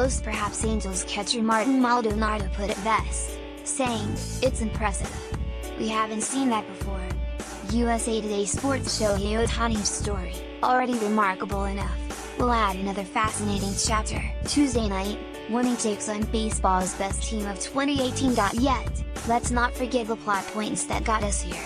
post perhaps Angels catcher Martin Maldonado put it best, saying, "It's impressive. We haven't seen that before." USA Today Sports Shohei Ohtanis story, already remarkable enough, will add another fascinating chapter. Tuesday night, winning takes on baseball's best team of 2018. Yet, let's not forget the plot points that got us here.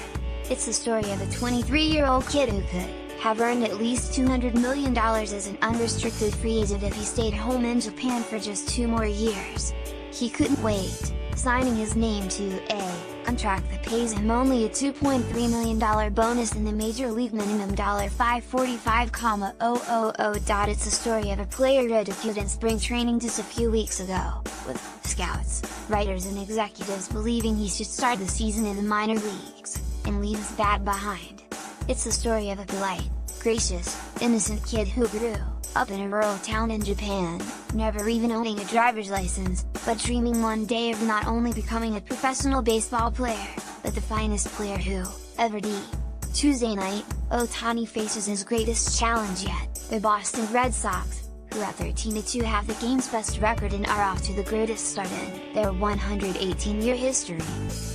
It's the story of a 23-year-old kid who could have earned at least $200 million as an unrestricted free agent if he stayed home in Japan for just 2 more years. He couldn't wait, signing his name to a contract that pays him only a $2.3 million bonus in the Major League minimum $545,000. It's the story of a player debuted in spring training just a few weeks ago, with scouts, writers and executives believing he should start the season in the minor leagues, and leave his bat behind. It's the story of a polite, gracious, innocent kid who grew up in a rural town in Japan, never even owning a driver's license, but dreaming one day of not only becoming a professional baseball player, but the finest player who ever did. Tuesday night, Ohtani faces his greatest challenge yet, the Boston Red Sox, who at 13-2 have the game's best record and are off to the greatest start in their 118-year history.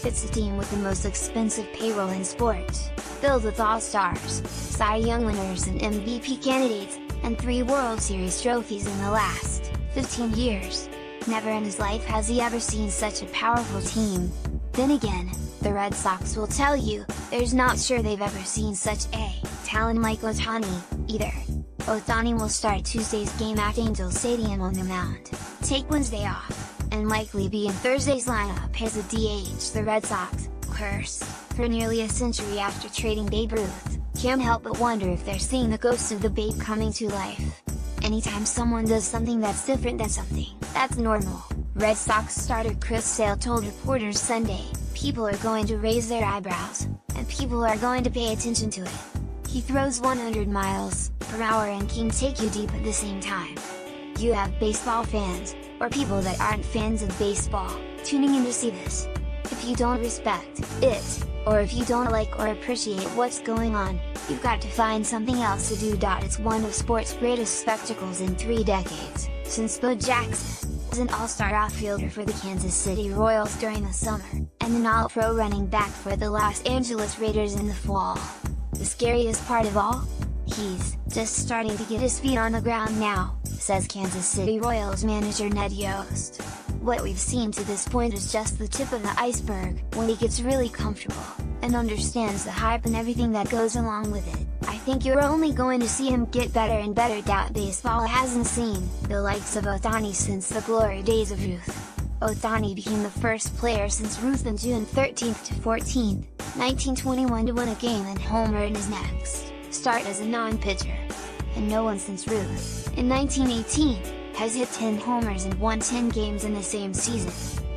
It's the team with the most expensive payroll in sports, filled with all-stars, Cy Young winners and MVP candidates, and 3 World Series trophies in the last 15 years. Never in his life has he ever seen such a powerful team. Then again, the Red Sox will tell you, they're not sure they've ever seen such a talent like Ohtani, either. Ohtani will start Tuesday's game at Angel Stadium on the mound, take Wednesday off, and likely be in Thursday's lineup as a DH. The Red Sox, cursed for nearly a century after trading Babe Ruth, can't help but wonder if they're seeing the ghost of the Babe coming to life. Anytime someone does something that's different than something that's normal, Red Sox starter Chris Sale told reporters Sunday, people are going to raise their eyebrows, and people are going to pay attention to it. He throws 100 miles per hour and can take you deep at the same time. You have baseball fans, or people that aren't fans of baseball, tuning in to see this. If you don't respect it, or if you don't like or appreciate what's going on, you've got to find something else to do. It's one of sports' greatest spectacles in 3 decades, since Bo Jackson was an all-star outfielder for the Kansas City Royals during the summer, and an all-pro running back for the Los Angeles Raiders in the fall. The scariest part of all? He's just starting to get his feet on the ground now, says Kansas City Royals manager Ned Yost. What we've seen to this point is just the tip of the iceberg. When he gets really comfortable, and understands the hype and everything that goes along with it, I think you're only going to see him get better and better. Baseball hasn't seen the likes of Ohtani since the glory days of Ruth. Ohtani became the first player since Ruth on June 13th to 14th, 1921 to win a game and homer in his next start as a non-pitcher. And no one since Ruth, in 1918, has hit 10 homers and won 10 games in the same season.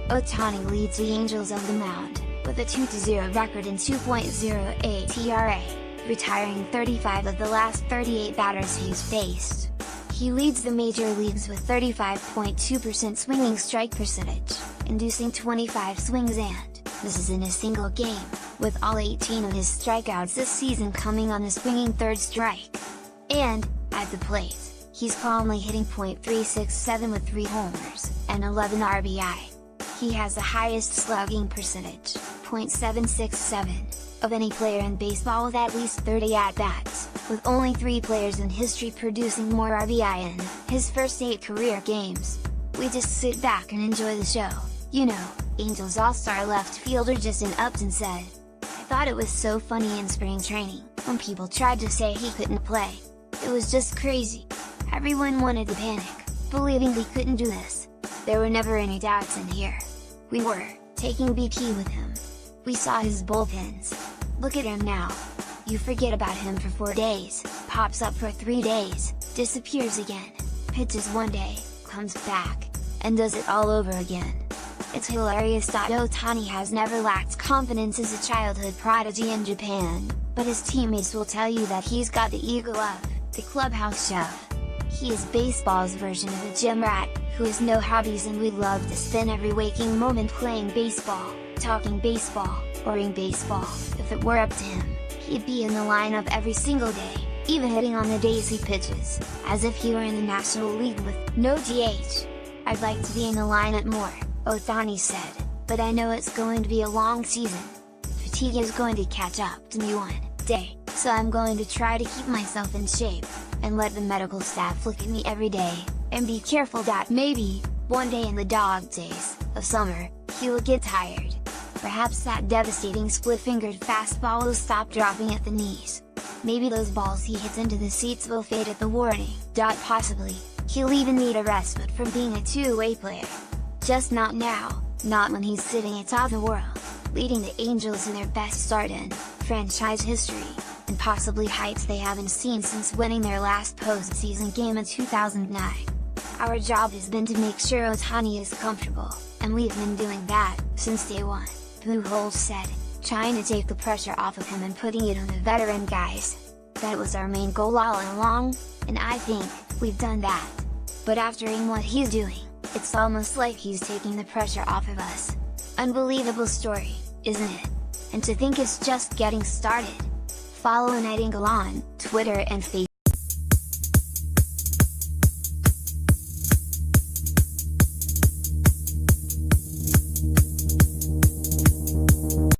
Ohtani leads the Angels on the mound, with a 2-0 record and 2.08 ERA, retiring 35 of the last 38 batters he's faced. He leads the major leagues with 35.2% swinging strike percentage, inducing 25 swings, and this is in a single game, with all 18 of his strikeouts this season coming on the swinging third strike. And, at the plate, he's calmly hitting .367 with 3 homers, and 11 RBI. He has the highest slugging percentage, .767, of any player in baseball with at least 30 at-bats, with only 3 players in history producing more RBI in his first 8 career games. We just sit back and enjoy the show, you know, Angels all-star left fielder Justin Upton said. I thought it was so funny in spring training, when people tried to say he couldn't play. It was just crazy. Everyone wanted to panic, believing he couldn't do this. There were never any doubts in here. We were taking BP with him. We saw his bullpens. Look at him now. You forget about him for 4 days, pops up for 3 days, disappears again, pitches one day, comes back, and does it all over again. It's hilarious. Ohtani has never lacked confidence as a childhood prodigy in Japan, but his teammates will tell you that he's got the ego of the clubhouse chef. He is baseball's version of a gym rat, who has no hobbies and would love to spend every waking moment playing baseball, talking baseball, or in baseball. If it were up to him, he'd be in the lineup every single day, even hitting on the days he pitches, as if he were in the National League with no DH. "I'd like to be in the lineup more," Ohtanis said, "but I know it's going to be a long season. Fatigue is going to catch up to me one day, so I'm going to try to keep myself in shape, and let the medical staff look at me every day, and be careful that maybe, one day in the dog days of summer, he will get tired. Perhaps that devastating split-fingered fastball will stop dropping at the knees. Maybe those balls he hits into the seats will fade at the warning. Possibly, he'll even need a respite from being a two-way player. Just not now, not when he's sitting atop the world, leading the Angels in their best start in franchise history, and possibly heights they haven't seen since winning their last postseason game in 2009. Our job has been to make sure Ohtani is comfortable, and we've been doing that since day one," Pujols said, "trying to take the pressure off of him and putting it on the veteran guys. That was our main goal all along, and I think we've done that. But after seeing what he's doing, it's almost like he's taking the pressure off of us. Unbelievable story, isn't it? And to think it's just getting started." Follow Nightingale on Twitter and Facebook.